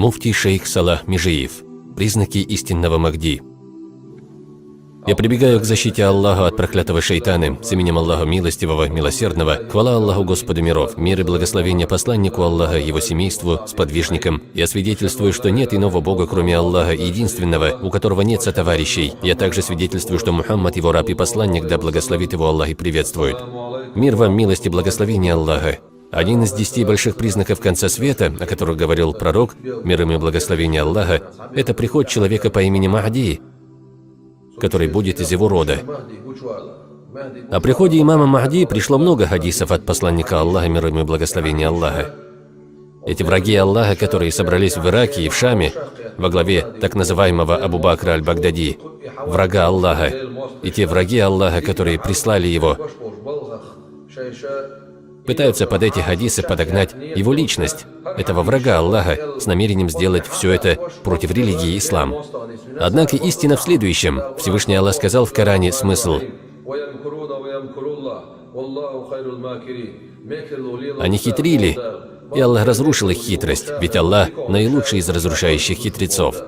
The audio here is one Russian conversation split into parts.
Муфти шейх Салах Межиев. Признаки истинного Махди. Я прибегаю к защите Аллаха от проклятого шайтана, с именем Аллаха Милостивого, Милосердного, хвала Аллаху Господу миров, мир и благословение посланнику Аллаха, его семейству, сподвижникам. Я свидетельствую, что нет иного Бога, кроме Аллаха, единственного, у которого нет сотоварищей. Я также свидетельствую, что Мухаммад, его раб и посланник, да благословит его Аллах и приветствует. Мир вам, милость и благословение Аллаха. Один из 10 больших признаков конца света, о которых говорил пророк, мир им и благословение Аллаха, это приход человека по имени Махди, который будет из его рода. О приходе имама Махди пришло много хадисов от посланника Аллаха, мир им и благословение Аллаха. Эти враги Аллаха, которые собрались в Ираке и в Шаме, во главе так называемого Абу Бакра аль-Багдади, врага Аллаха, и те враги Аллаха, которые прислали его, пытаются под эти хадисы подогнать его личность, этого врага Аллаха, с намерением сделать все это против религии ислам. Однако истина в следующем. Всевышний Аллах сказал в Коране смысл. Они хитрили, и Аллах разрушил их хитрость, ведь Аллах наилучший из разрушающих хитрецов.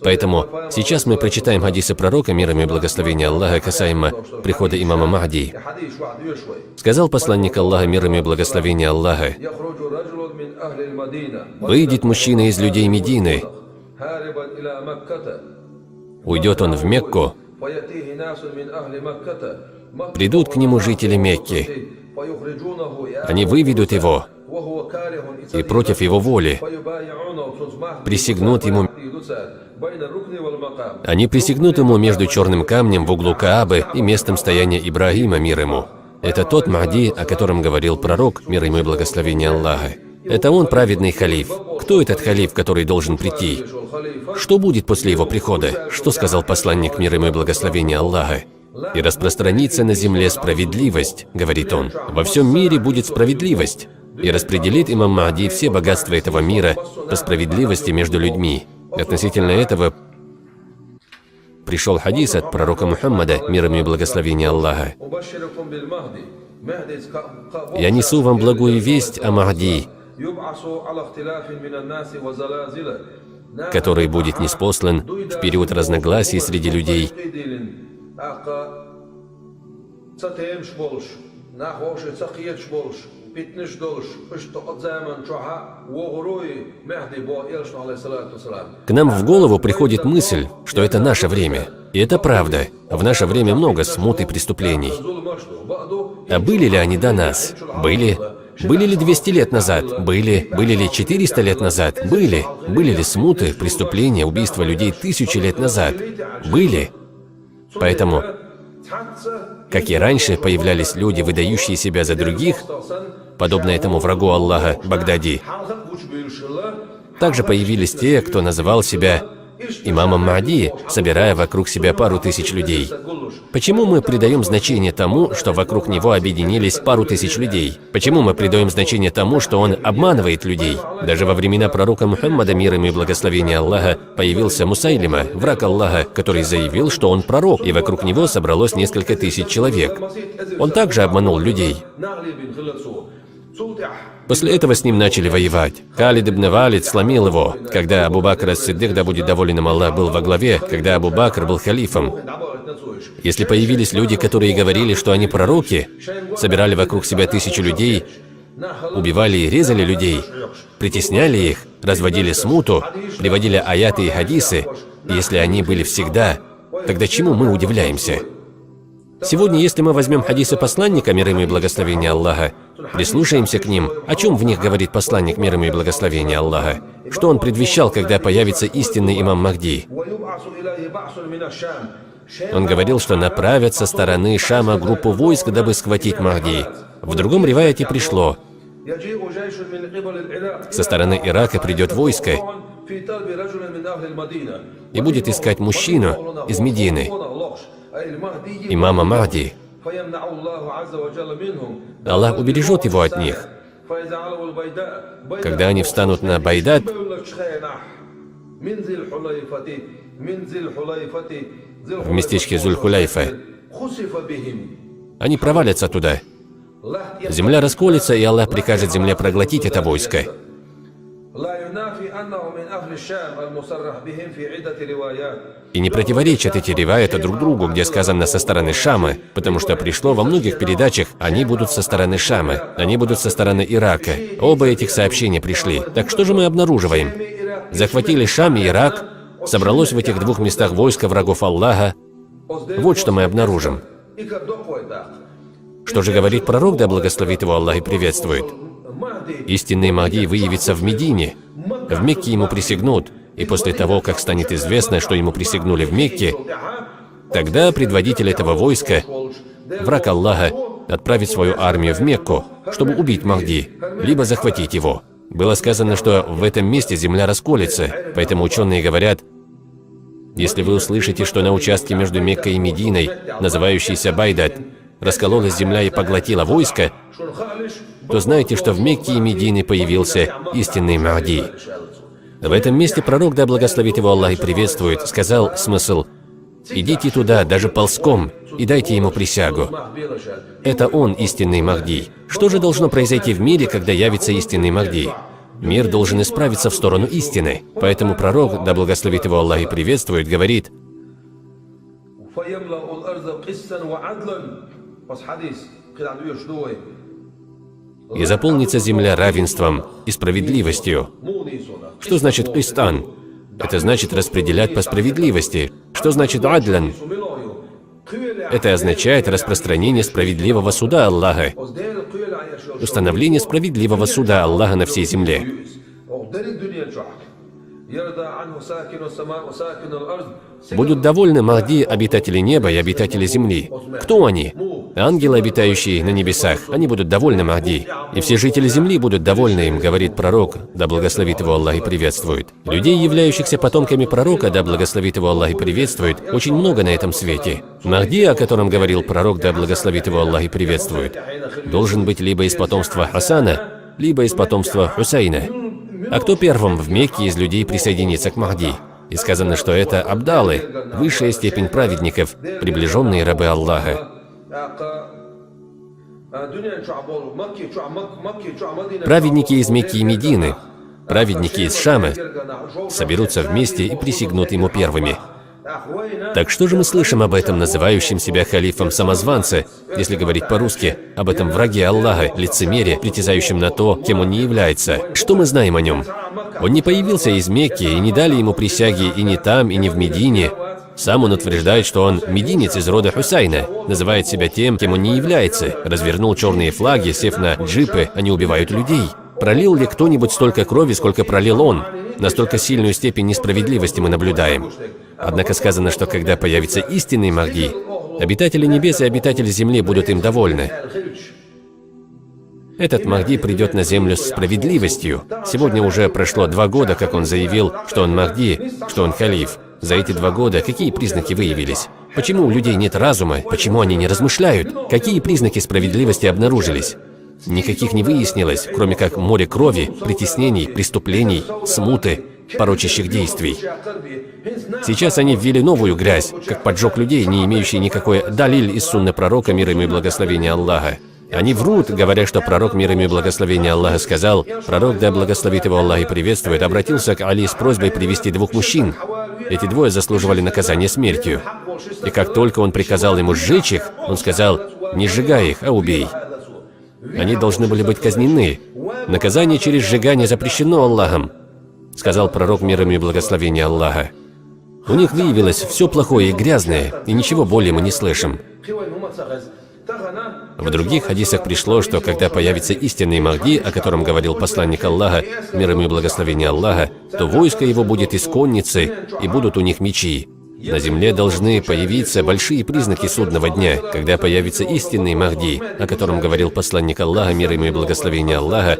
Поэтому сейчас мы прочитаем хадисы пророка, мир им и благословение Аллаха, касаемо прихода имама Махди. Сказал посланник Аллаха, мир им и благословение Аллаха: «Выйдет мужчина из людей Медины, уйдет он в Мекку, придут к нему жители Мекки, они выведут его и против его воли присягнут ему. Они присягнут ему между черным камнем в углу Каабы и местом стояния Ибрагима, мир ему». Это тот Махди, о котором говорил пророк, мир ему и благословение Аллаха. Это он праведный халиф. Кто этот халиф, который должен прийти? Что будет после его прихода? Что сказал посланник, мир ему и благословение Аллаха? «И распространится на земле справедливость», говорит он. «Во всем мире будет справедливость. И распределит имам Махди все богатства этого мира по справедливости между людьми». Относительно этого пришел хадис от пророка Мухаммада, мир ему и благословение Аллаха. «Я несу вам благую весть о Махди, который будет ниспослан в период разногласий среди людей. К нам в голову приходит мысль, что это наше время. И это правда. В наше время много смут и преступлений. А были ли они до нас? Были. Были ли 200 лет назад? Были. Были ли 400 лет назад? Были. Были ли смуты, преступления, убийства людей 1000 лет назад? Были. Поэтому, как и раньше, появлялись люди, выдающие себя за других, подобно этому врагу Аллаха Багдади. Также появились те, кто называл себя имамом Махди, собирая вокруг себя пару тысяч людей. Почему мы придаем значение тому, что вокруг него объединились пару тысяч людей? Почему мы придаем значение тому, что он обманывает людей? Даже во времена пророка Мухаммада, мир им и благословение Аллаха, появился Мусайлима, враг Аллаха, который заявил, что он пророк, и вокруг него собралось несколько тысяч человек. Он также обманул людей. После этого с ним начали воевать. Халид ибн Валид сломил его, когда Абу Бакр ас-Сиддик, да будет доволен им Аллах, был во главе, когда Абу Бакр был халифом. Если появились люди, которые говорили, что они пророки, собирали вокруг себя 1000 людей, убивали и резали людей, притесняли их, разводили смуту, приводили аяты и хадисы, и если они были всегда, тогда чему мы удивляемся? Сегодня, если мы возьмем хадисы посланника, мир ему и благословение Аллаха, прислушаемся к ним, о чем в них говорит посланник, мир ему и благословение Аллаха, что он предвещал, когда появится истинный имам Махди. Он говорил, что направят со стороны Шама группу войск, дабы схватить Махди. В другом риваяте пришло: со стороны Ирака придет войско и будет искать мужчину из Медины, имама Махди. Аллах убережет его от них. Когда они встанут на Байдат, в местечке Зуль-Хуляйфа, они провалятся туда. Земля расколется, и Аллах прикажет земле проглотить это войско. И не противоречат эти риваяты друг другу, где сказано со стороны Шама, потому что пришло во многих передачах, они будут со стороны Шама, они будут со стороны Ирака. Оба этих сообщения пришли. Так что же мы обнаруживаем? Захватили Шам и Ирак, собралось в этих двух местах войско врагов Аллаха. Вот что мы обнаружим. Что же говорит пророк, да благословит его Аллах и приветствует? Истинный Махди выявится в Медине. В Мекке ему присягнут. И после того, как станет известно, что ему присягнули в Мекке, тогда предводитель этого войска, враг Аллаха, отправит свою армию в Мекку, чтобы убить Махди, либо захватить его. Было сказано, что в этом месте земля расколется, поэтому ученые говорят, если вы услышите, что на участке между Меккой и Мединой, называющейся Байдат, раскололась земля и поглотила войско, то знайте, что в Мекке и Медине появился истинный Махди. В этом месте пророк, да благословит его Аллах и приветствует, сказал смысл: «Идите туда, даже ползком, и дайте ему присягу». Это он истинный Махди. Что же должно произойти в мире, когда явится истинный Махди? Мир должен исправиться в сторону истины. Поэтому пророк, да благословит его Аллах и приветствует, говорит: «И заполнится земля равенством и справедливостью». Что значит «кистан»? Это значит распределять по справедливости. Что значит «адлян»? Это означает распространение справедливого суда Аллаха, установление справедливого суда Аллаха на всей земле. Будут довольны Махди обитатели неба и обитатели земли. Кто они? Ангелы, обитающие на небесах, они будут довольны Махди. И все жители земли будут довольны им, говорит пророк, да благословит его Аллах и приветствует. Людей, являющихся потомками пророка, да благословит его Аллах и приветствует, очень много на этом свете. Махди, о котором говорил пророк, да благословит его Аллах и приветствует, должен быть либо из потомства Хасана, либо из потомства Хусейна. А кто первым в Мекке из людей присоединится к Махди? И сказано, что это абдалы, высшая степень праведников, приближенные рабы Аллаха. Праведники из Мекки и Медины, праведники из Шама соберутся вместе и присягнут ему первыми. Так что же мы слышим об этом называющем себя халифом самозванце, если говорить по-русски, об этом враге Аллаха, лицемере, притязающем на то, кем он не является? Что мы знаем о нем? Он не появился из Мекки, и не дали ему присяги и не там, и не в Медине. Сам он утверждает, что он мединец из рода Хусайна, называет себя тем, кем он не является, развернул черные флаги, сев на джипы, они убивают людей. Пролил ли кто-нибудь столько крови, сколько пролил он? Настолько сильную степень несправедливости мы наблюдаем. Однако сказано, что когда появится истинный Махди, обитатели небес и обитатели земли будут им довольны. Этот Махди придет на землю с справедливостью. Сегодня уже прошло 2 года, как он заявил, что он Махди, что он халиф. За эти 2 года какие признаки выявились? Почему у людей нет разума? Почему они не размышляют? Какие признаки справедливости обнаружились? Никаких не выяснилось, кроме как море крови, притеснений, преступлений, смуты, порочащих действий. Сейчас они ввели новую грязь, как поджог людей, не имеющий никакой далиль из сунны пророка, мир ему и благословения Аллаха. Они врут, говоря, что пророк, мир ему и благословения Аллаха, сказал, пророк, да благословит его Аллах и приветствует, обратился к Али с просьбой привести 2 мужчин. Эти 2 заслуживали наказания смертью. И как только он приказал ему сжечь их, он сказал, не сжигай их, а убей. Они должны были быть казнены. Наказание через сжигание запрещено Аллахом, сказал пророк, мир ему и благословения Аллаха. У них выявилось все плохое и грязное, и ничего более мы не слышим. В других хадисах пришло, что когда появится истинный Махди, о котором говорил посланник Аллаха, мир ему и благословение Аллаха, то войско его будет из конницы, и будут у них мечи. На земле должны появиться большие признаки судного дня, когда появится истинный Махди, о котором говорил посланник Аллаха, мир ему и благословение Аллаха.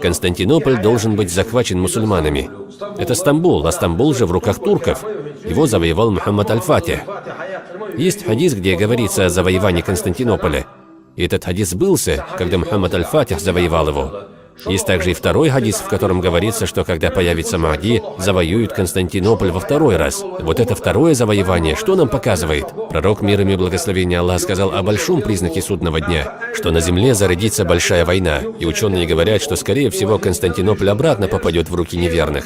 Константинополь должен быть захвачен мусульманами. Это Стамбул, а Стамбул же в руках турков. Его завоевал Мухаммад Аль-Фатих. Есть хадис, где говорится о завоевании Константинополя. И этот хадис сбылся, когда Мухаммад Аль-Фатих завоевал его. Есть также и второй хадис, в котором говорится, что когда появится Махди, завоюют Константинополь во 2-й раз. Вот это 2-е завоевание, что нам показывает? Пророк, мир ему и благословение Аллаха, сказал о большом признаке судного дня, что на земле зародится большая война. И ученые говорят, что, скорее всего, Константинополь обратно попадет в руки неверных.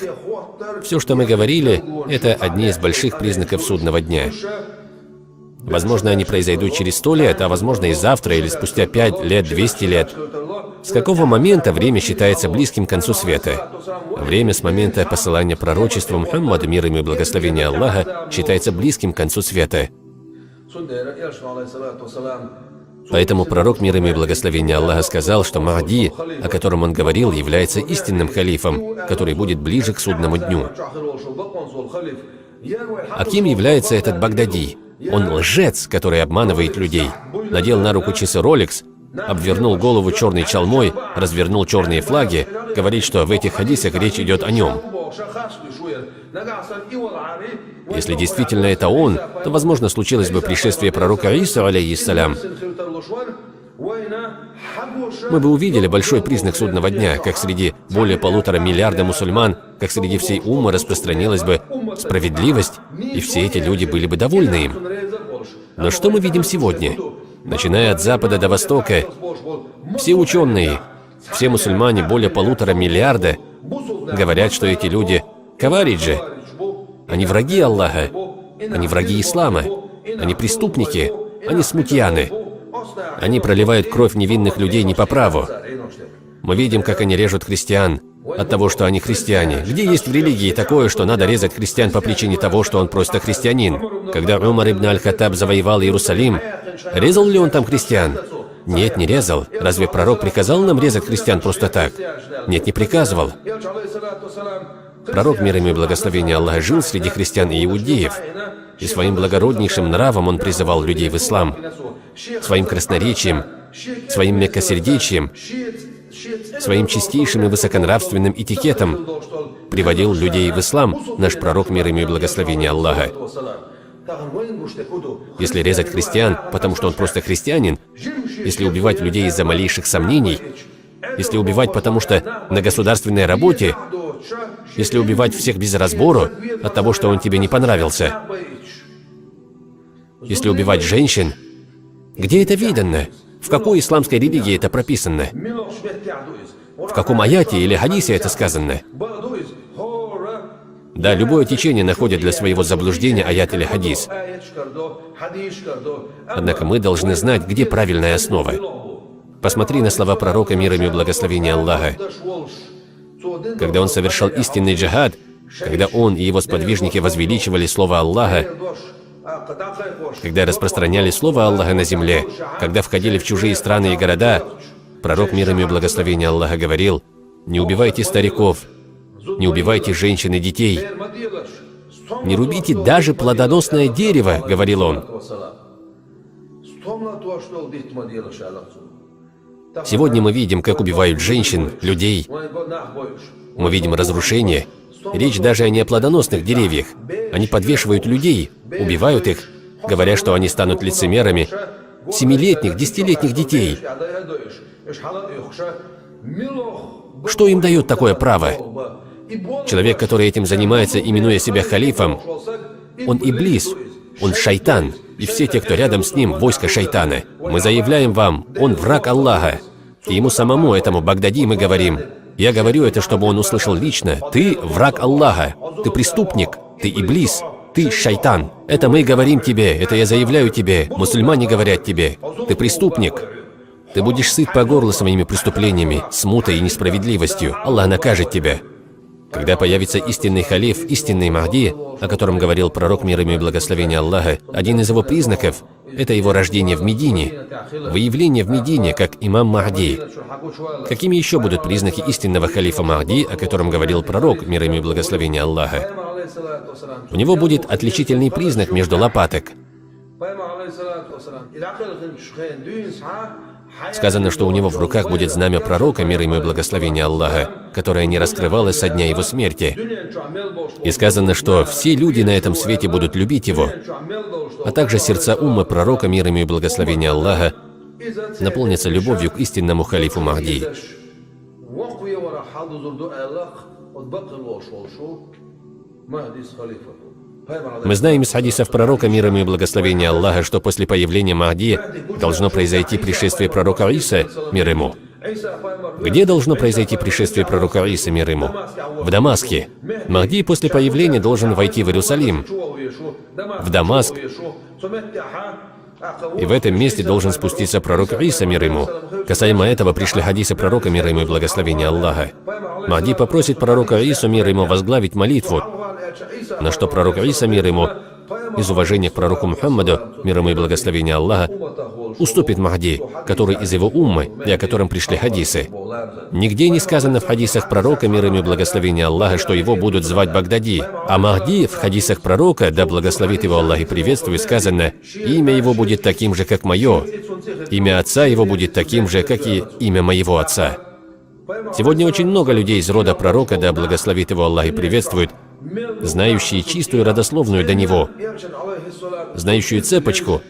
Все, что мы говорили, это одни из больших признаков судного дня. Возможно, они произойдут через 100 лет, а возможно и завтра, или спустя 5 лет, 200 лет. С какого момента время считается близким к концу света? Время с момента посылания пророчества Мухаммада, мир ему и благословения Аллаха, считается близким к концу света. Поэтому пророк, мир ему и благословения Аллаха, сказал, что Махди, о котором он говорил, является истинным халифом, который будет ближе к судному дню. А кем является этот Багдади? Он лжец, который обманывает людей. Надел на руку часы Rolex, обвернул голову черной чалмой, развернул черные флаги, говорит, что в этих хадисах речь идет о нем. Если действительно это он, то, возможно, случилось бы пришествие пророка Иса, алейхиссалям. Мы бы увидели большой признак судного дня, как среди более 1,5 миллиарда мусульман, как среди всей уммы распространилась бы справедливость, и все эти люди были бы довольны им. Но что мы видим сегодня? Начиная от Запада до Востока, все ученые, все мусульмане, более 1,5 миллиарда, говорят, что эти люди кавариджи, они враги Аллаха, они враги ислама, они преступники, они смутьяны. Они проливают кровь невинных людей не по праву. Мы видим, как они режут христиан от того, что они христиане. Где есть в религии такое, что надо резать христиан по причине того, что он просто христианин? Когда Умар ибн аль-Хаттаб завоевал Иерусалим, резал ли он там христиан? Нет, не резал. Разве пророк приказал нам резать христиан просто так? Нет, не приказывал. Пророк, мир ему и благословения Аллаха, жил среди христиан и иудеев, и своим благороднейшим нравом он призывал людей в ислам, своим красноречием, своим мягкосердечием, своим чистейшим и высоконравственным этикетом приводил людей в ислам наш пророк, мир ему и благословения Аллаха. Если резать христиан, потому что он просто христианин, если убивать людей из-за малейших сомнений, если убивать, потому что на государственной работе, если убивать всех без разбору от того, что он тебе не понравился, если убивать женщин, где это видано? В какой исламской религии это прописано? В каком аяте или хадисе это сказано? Да, любое течение находит для своего заблуждения аят или хадис. Однако мы должны знать, где правильная основа. Посмотри на слова пророка, мир ему и благословения Аллаха. Когда он совершал истинный джихад, когда он и его сподвижники возвеличивали слово Аллаха, когда распространяли слово Аллаха на земле, когда входили в чужие страны и города, пророк, мир ему и благословения Аллаха, говорил: не убивайте стариков, не убивайте женщин и детей, не рубите даже плодоносное дерево, говорил он. Сегодня мы видим, как убивают женщин, людей. Мы видим разрушение. Речь даже о неплодоносных деревьях. Они подвешивают людей, убивают их, говоря, что они станут лицемерами. 7-летних, 10-летних детей. Что им дает такое право? Человек, который этим занимается, именуя себя халифом, он иблис, он шайтан, и все те, кто рядом с ним, войско шайтана. Мы заявляем вам, он враг Аллаха. И ему самому, этому Багдади, мы говорим. Я говорю это, чтобы он услышал лично. Ты враг Аллаха, ты преступник, ты иблис, ты шайтан. Это мы говорим тебе, это я заявляю тебе, мусульмане говорят тебе. Ты преступник. Ты будешь сыт по горло своими преступлениями, смутой и несправедливостью. Аллах накажет тебя. Когда появится истинный халиф, истинный Махди, о котором говорил пророк, мир ему и благословения Аллаха, один из его признаков – это его рождение в Медине, выявление в Медине, как имам Махди. Какими еще будут признаки истинного халифа Махди, о котором говорил пророк, мир ему и благословения Аллаха? У него будет отличительный признак между лопаток. Сказано, что у него в руках будет знамя пророка, мир ему и благословения Аллаха, которое не раскрывалось со дня его смерти. И сказано, что все люди на этом свете будут любить его, а также сердца уммы пророка, мир ему и благословения Аллаха, наполнятся любовью к истинному халифу Махди. Мы знаем из хадисов пророка, мир ему и благословения Аллаха, что после появления Махди должно произойти пришествие пророка Иса, мир ему. Где должно произойти пришествие пророка Исы, мир ему? В Дамаске. Махди после появления должен войти в Иерусалим, в Дамаск, и в этом месте должен спуститься пророк Иса, мир ему. Касаемо этого пришли хадисы пророка, мир ему и благословения Аллаха. Махди попросит пророка Ису, мир ему, возглавить молитву, на что пророк Иса, мир ему, из уважения к пророку Мухаммаду, мир ему и благословения Аллаха, уступит Махди, который из его уммы, и о котором пришли хадисы. Нигде не сказано в хадисах пророка, мир ему и благословения Аллаха, что его будут звать Багдади. А Махди в хадисах пророка, да благословит его Аллах и приветствует, сказано: имя его будет таким же, как мое, имя отца его будет таким же, как и имя моего отца. Сегодня очень много людей из рода пророка, да благословит его Аллах и приветствует, знающие чистую родословную до него, знающие цепочку,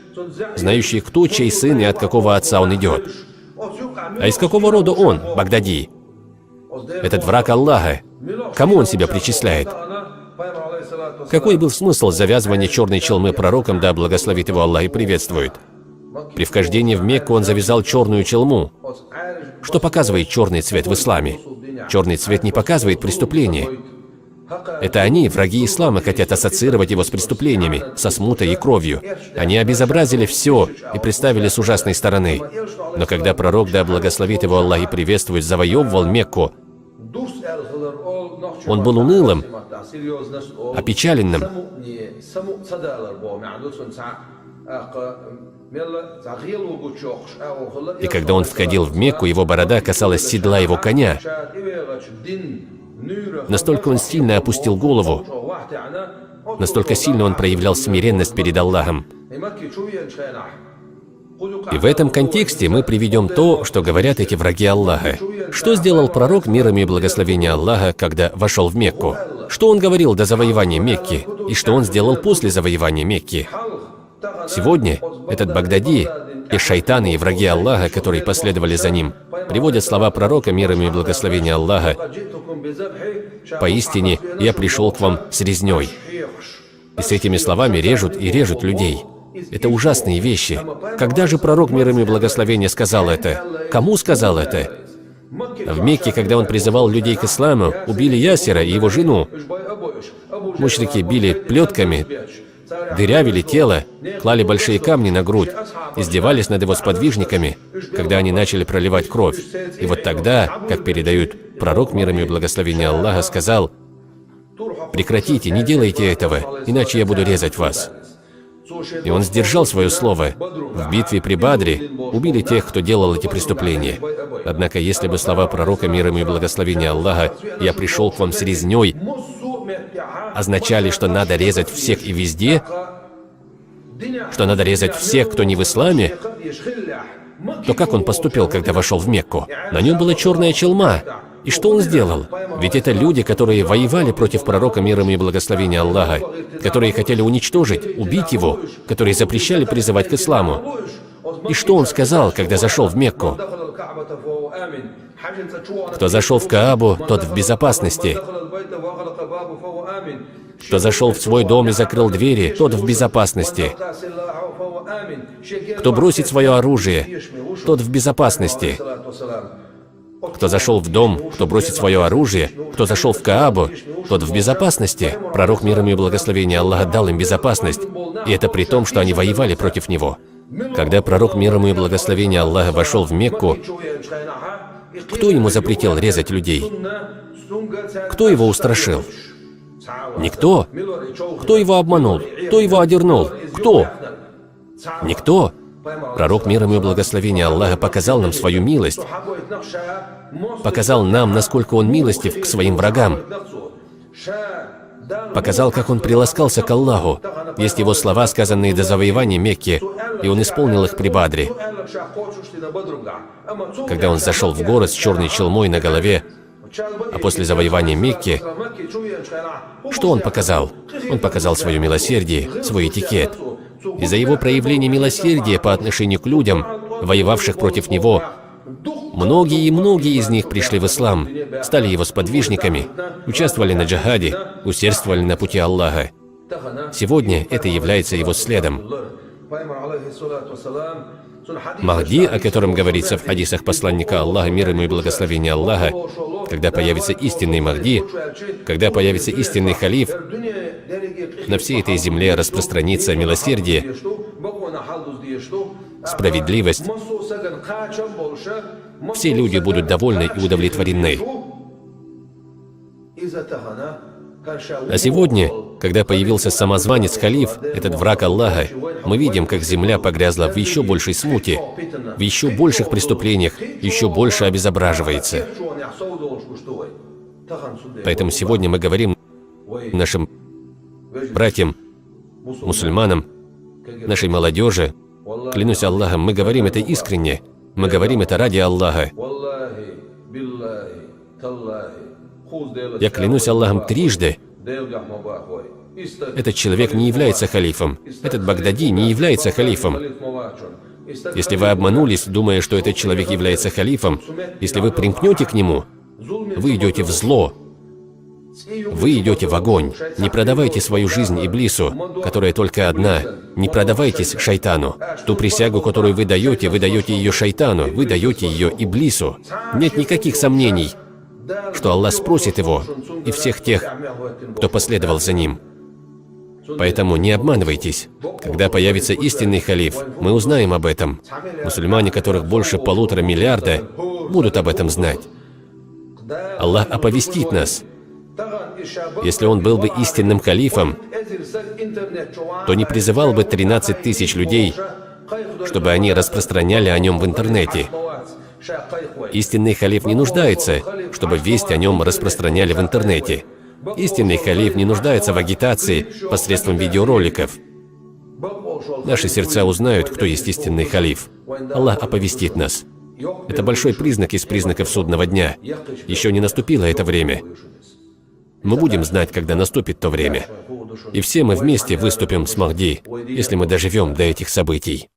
знающие, кто чей сын и от какого отца он идет. А из какого рода он, Багдади? Этот враг Аллаха. Кому он себя причисляет? Какой был смысл завязывания черной челмы пророком, да благословит его Аллах и приветствует? При вхождении в Мекку он завязал черную челму. Что показывает черный цвет в исламе? Черный цвет не показывает преступление. Это они, враги ислама, хотят ассоциировать его с преступлениями, со смутой и кровью. Они обезобразили все и представили с ужасной стороны. Но когда пророк, да благословит его Аллах и приветствует, завоевывал Мекку, он был унылым, опечаленным. И когда он входил в Мекку, его борода касалась седла его коня. Настолько он сильно опустил голову, настолько сильно он проявлял смиренность перед Аллахом. И в этом контексте мы приведем то, что говорят эти враги Аллаха. Что сделал пророк, мир ему и благословения Аллаха, когда вошел в Мекку? Что он говорил до завоевания Мекки? И что он сделал после завоевания Мекки? Сегодня этот Багдади и шайтаны и враги Аллаха, которые последовали за ним, приводят слова пророка, мир ему и благословения Аллаха: «Поистине, я пришел к вам с резней». И с этими словами режут и режут людей. Это ужасные вещи. Когда же пророк, мир ему и благословения, сказал это? Кому сказал это? В Мекке, когда он призывал людей к исламу, убили Ясира и его жену. Мушрики били плетками, дырявили тело, клали большие камни на грудь, издевались над его сподвижниками, когда они начали проливать кровь. И вот тогда, как передают, пророк, мир ему и благословения Аллаха, сказал: «Прекратите, не делайте этого, иначе я буду резать вас». И он сдержал свое слово. В битве при Бадре убили тех, кто делал эти преступления. Однако, если бы слова пророка, мир ему и благословения Аллаха, «Я пришел к вам с резней», означали, что надо резать всех и везде, что надо резать всех, кто не в исламе, то как он поступил, когда вошел в Мекку? На нем была черная челма. И что он сделал? Ведь это люди, которые воевали против пророка, мир ему и благословения Аллаха, которые хотели уничтожить, убить его, которые запрещали призывать к исламу. И что он сказал, когда зашел в Мекку? Кто зашел в Каабу, тот в безопасности. Кто зашел в свой дом и закрыл двери, тот в безопасности. Кто бросит свое оружие, тот в безопасности. Кто зашел в дом, кто бросит свое оружие, кто зашел в Каабу, тот в безопасности. Пророк, мир ему и благословения Аллаха, дал им безопасность. И это при том, что они воевали против него. Когда пророк, мир ему и благословения Аллаха, вошел в Мекку, кто ему запретил резать людей? Кто его устрашил? Никто. Кто его обманул? Кто его одернул? Кто? Никто. Пророк, мир ему и благословения Аллаха, показал нам свою милость, показал нам, насколько он милостив к своим врагам, показал, как он приласкался к Аллаху. Есть его слова, сказанные до завоевания Мекки, и он исполнил их при Бадре. Когда он зашел в город с черной челмой на голове, а после завоевания Мекки, что он показал? Он показал свое милосердие, свой этикет. Из-за его проявления милосердия по отношению к людям, воевавших против него, многие из них пришли в ислам, стали его сподвижниками, участвовали на джихаде, усердствовали на пути Аллаха. Сегодня это является его следом. Махди, о котором говорится в хадисах посланника Аллаха, мир ему и благословение Аллаха, когда появится истинный Махди, когда появится истинный халиф, на всей этой земле распространится милосердие, справедливость. Все люди будут довольны и удовлетворены. А сегодня, когда появился самозванец халиф, этот враг Аллаха, мы видим, как земля погрязла в еще большей смуте, в еще больших преступлениях, еще больше обезображивается. Поэтому сегодня мы говорим нашим братьям, мусульманам, нашей молодежи, клянусь Аллахом, мы говорим это искренне, мы говорим это ради Аллаха. Я клянусь Аллахом трижды, этот человек не является халифом, этот Багдади не является халифом. Если вы обманулись, думая, что этот человек является халифом, если вы примкнете к нему, вы идете в зло, вы идете в огонь. Не продавайте свою жизнь Иблису, которая только одна. Не продавайтесь шайтану. Ту присягу, которую вы даете ее шайтану, вы даете ее Иблису. Нет никаких сомнений, что Аллах спросит его и всех тех, кто последовал за ним. Поэтому не обманывайтесь. Когда появится истинный халиф, мы узнаем об этом. Мусульмане, которых больше 1,5 миллиарда, будут об этом знать. Аллах оповестит нас. Если он был бы истинным халифом, то не призывал бы 13 тысяч людей, чтобы они распространяли о нем в интернете. Истинный халиф не нуждается, чтобы весть о нем распространяли в интернете. Истинный халиф не нуждается в агитации посредством видеороликов. Наши сердца узнают, кто есть истинный халиф. Аллах оповестит нас. Это большой признак из признаков судного дня. Еще не наступило это время. Мы будем знать, когда наступит то время. И все мы вместе выступим с Махди, если мы доживем до этих событий.